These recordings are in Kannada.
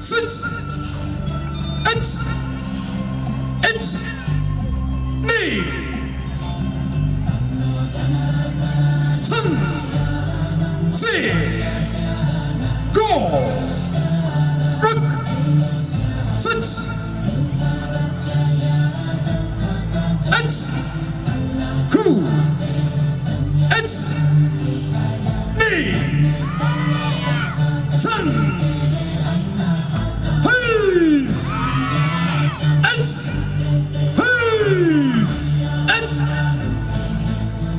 Six. It's me. Ten. Six. Go. Rock. Six. It's cool. It's me. Ten. Please. It's please. It's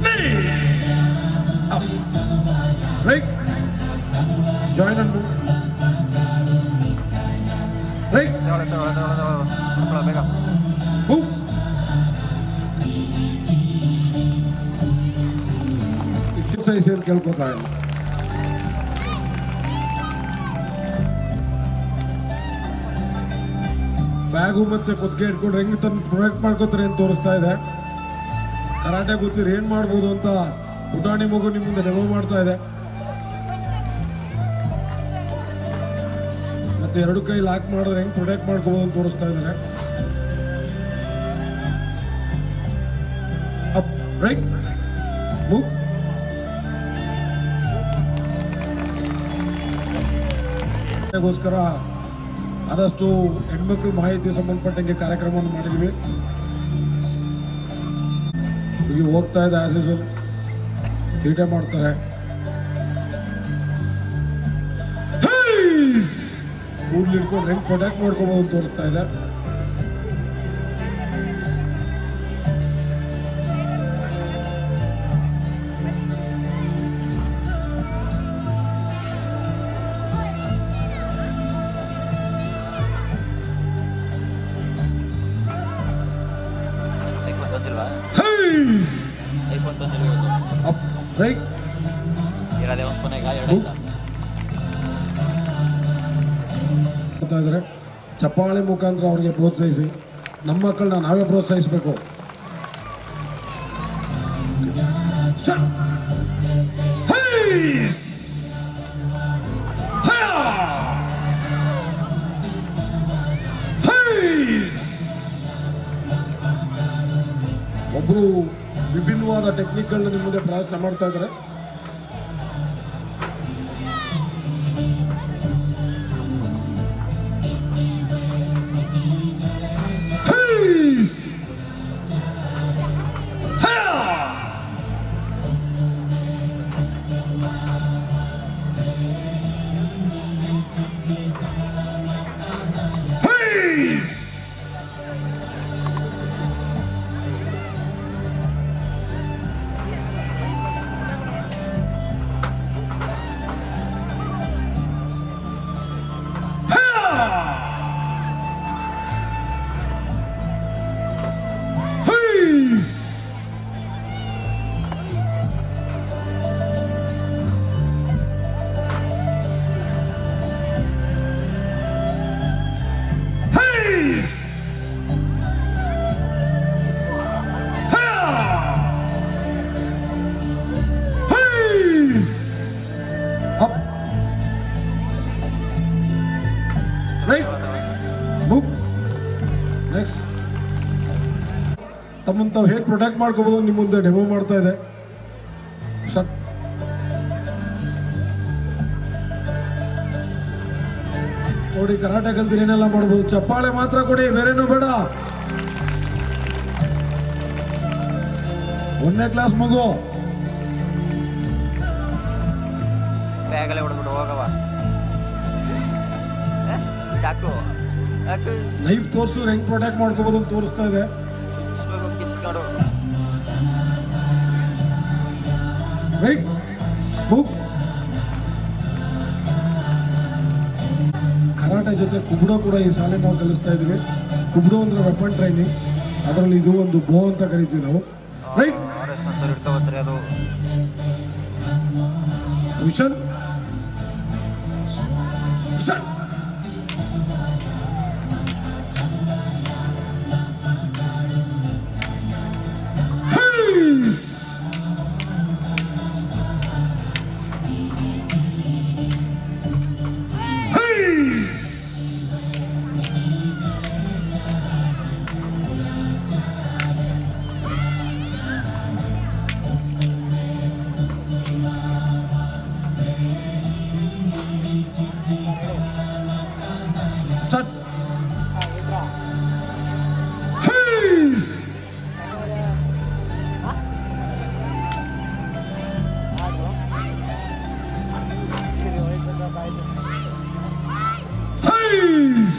me. Up. Break. Join and move. Break. Move. Size ಏನು ಕೇಳ್ಕೊತಾ ಇಲ್ಲ. ಬ್ಯಾಗು ಮತ್ತೆ ಕುತ್ತಿಗೆ ಇಟ್ಕೊಂಡು ಹೆಂಗೆ ತಂದು ಪ್ರೊಡಕ್ಟ್ ಮಾಡ್ಕೋತಾರೆ ಅಂತ ತೋರಿಸ್ತಾ ಇದೆ. ಕರಾಟೆ ಗೊತ್ತಿರಿ ಏನು ಮಾಡ್ಬೋದು ಅಂತ ಪುಟಾಣಿ ಮಗು ನಿಮ್ಮ ಮುಂದೆ ಡೆಮೋ ಮಾಡ್ತಾ ಇದೆ. ಮತ್ತೆ ಎರಡು ಕೈ ಲಾಕ್ ಮಾಡಿದ್ರೆ ಹೆಂಗೆ ಪ್ರೊಡಕ್ಟ್ ಮಾಡ್ಕೋಬೋದು ಅಂತ ತೋರಿಸ್ತಾ ಇದ್ದಾರೆ. Up right move. ಗೋಸ್ಕರ ಆದಷ್ಟು ಹೆಣ್ಮಕ್ಳು ಮಾಹಿತಿ ಸಂಬಂಧಪಟ್ಟಂಗೆ ಕಾರ್ಯಕ್ರಮವನ್ನು ಮಾಡಿದ್ವಿ. ಈಗ ಹೋಗ್ತಾ ಇದೆ ಆಸ್ ಯೂಶುವಲ್ ತೀಟೆ ಮಾಡ್ತಾರೆ. ಕೂಡ್ಲಿ ಇಟ್ಕೊಂಡು ಹೆಂಗ್ ಪ್ರೊಟೆಕ್ಟ್ ಮಾಡ್ಕೋಬಹುದು ಅಂತ ತೋರಿಸ್ತಾ ಇದೆ. ಚಪ್ಪಾಳೆ ಮುಖಾಂತರ ಅವ್ರಿಗೆ ಪ್ರೋತ್ಸಾಹಿಸಿ. ನಮ್ಮ ಮಕ್ಕಳನ್ನ ನಾವೇ ಪ್ರೋತ್ಸಾಹಿಸಬೇಕು. ಒಬ್ರು ವಿಭಿನ್ನವಾದ ಟೆಕ್ನಿಕ್ಗಳನ್ನ ನಿಮ್ಮ ಮುಂದೆ ಪ್ರದರ್ಶನ ಮಾಡ್ತಾ ಇದ್ದಾರೆ. ತಮ್ಮನ್ನು ತಾವು ಹೇಗೆ ಪ್ರೊಟೆಕ್ಟ್ ಮಾಡ್ಕೋಬಹುದು ನಿಮ್ಮ ಮುಂದೆ ಡೆಮೋ ಮಾಡ್ತಾ ಇದೆ. ನೋಡಿ ಕರಾಟೆ ಕಲ್ತಿರಿ ಏನೆಲ್ಲ ಮಾಡ್ಬೋದು. ಚಪ್ಪಾಳೆ ಮಾತ್ರ ಕೊಡಿ, ಬೇರೇನು ಬೇಡ. 1ನೇ ಕ್ಲಾಸ್ ಮಗು ನೈಫ್ ತೋರಿಸು ಹೆಂಗ್ ಪ್ರೊಟೆಕ್ಟ್ ಮಾಡ್ಕೋಬಹುದು ಅಂತ ತೋರಿಸ್ತಾ ಇದೆ. Right move. ಕರಾಟೆ ಜೊತೆ ಕುಬುಡೋ ಕೂಡ ಈ ಶಾಲೆ ನಾವು ಕಲಿಸ್ತಾ ಇದೀವಿ. ಕುಬುಡೋ ಅಂದ್ರೆ ವೆಪನ್ ಟ್ರೈನಿಂಗ್. ಅದರಲ್ಲಿ ಇದು ಒಂದು ಬೋ ಅಂತ ಕರಿತೀವಿ ನಾವು. Right position Start. Heis. Heis.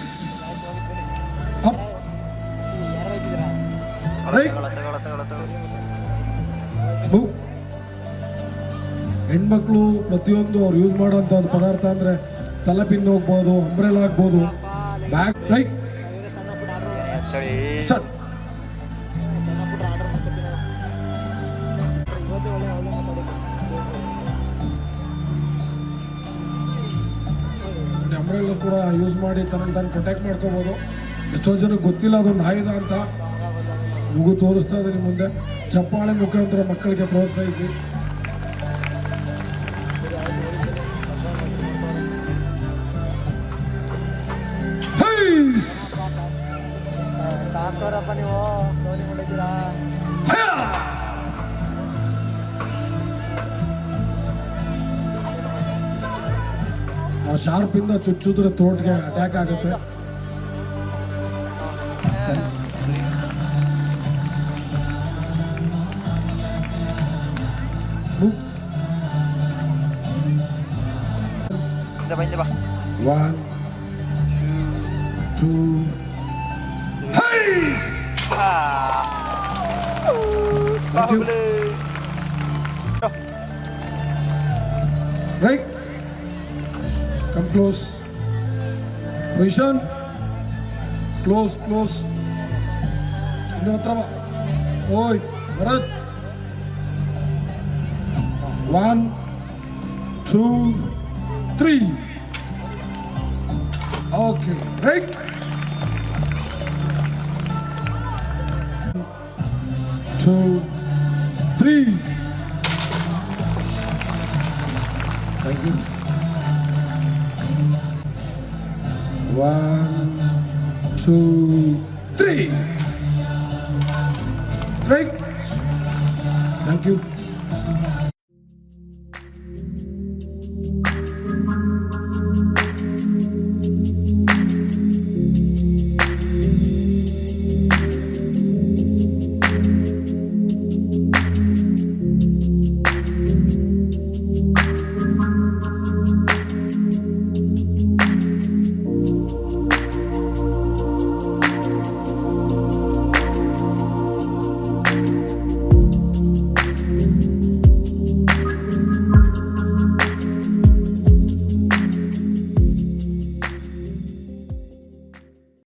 Up. Right. Move. ಹೆಣ್ಮಕ್ಳು ಪ್ರತಿಯೊಂದು ಅವ್ರು ಯೂಸ್ ಮಾಡೋಂಥ ಒಂದು ಪದಾರ್ಥ ಅಂದರೆ ತಲೆಪಿನ್ ಹೋಗ್ಬೋದು, ಅಂಬ್ರೆಲಾ ಆಗ್ಬೋದು, ಬ್ಯಾಗ್. ರೈಟ್. ಸ್ಟಾರ್ಟ್. ಅಂಬ್ರೆಲಾ ಕೂಡ ಯೂಸ್ ಮಾಡಿ ತಾನು ಪ್ರೊಟೆಕ್ಟ್ ಮಾಡ್ಕೋಬೋದು. ಎಷ್ಟೋ ಜನಕ್ಕೆ ಗೊತ್ತಿಲ್ಲ ಅದೊಂದು ಆಯುಧ ಅಂತ. ಮಗು ತೋರಿಸ್ತಾ ಇದೆ ನಿಮ್ಮ ಮುಂದೆ. ಚಪ್ಪಾಳೆ ಮುಖಾಂತರ ಮಕ್ಕಳಿಗೆ ಪ್ರೋತ್ಸಾಹಿಸಿ. ಆ ಶಾರ್ಪಿಂದ ಚುಚ್ಚಿದ್ರೆ ಥ್ರೋಟ್ಗೆ ಅಟ್ಯಾಕ್ ಆಗುತ್ತೆ. One, two, heis! Thank you. Right? Come close. Position. Close, close. Inno hatra ba. Oi, Bharat. 1, 2, 3. Okay, right? 2, 3. Thank you. 1, 2, 3. Right? Thank you.